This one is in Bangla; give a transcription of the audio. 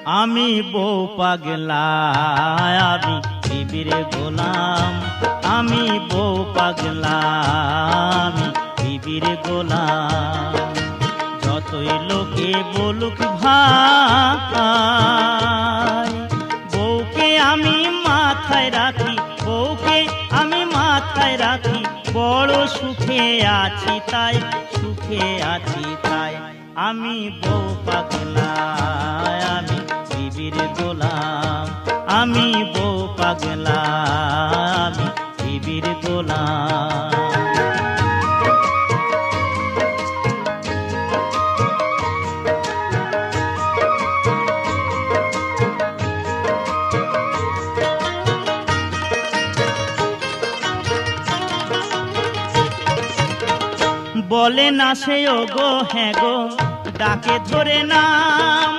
আমি বউ পাগলা, আমি বিবির গোলাম। আমি বউ পাগলা, আমি বিবির গোলাম। যতই লোকে বলুক ভাই, বউকে আমি মাথায় রাখি, বউকে আমি মাথায় রাখি। বড় সুখে আছি তাই, সুখে আছি তাই। আমি বউ পাগলা, আমি বিবির গোলাম। আমি বউ পাগলা, আমি বিবির গোলাম। বলে না সে ও গো, হ্যাঁ গো, ডাকে ধরে নাম।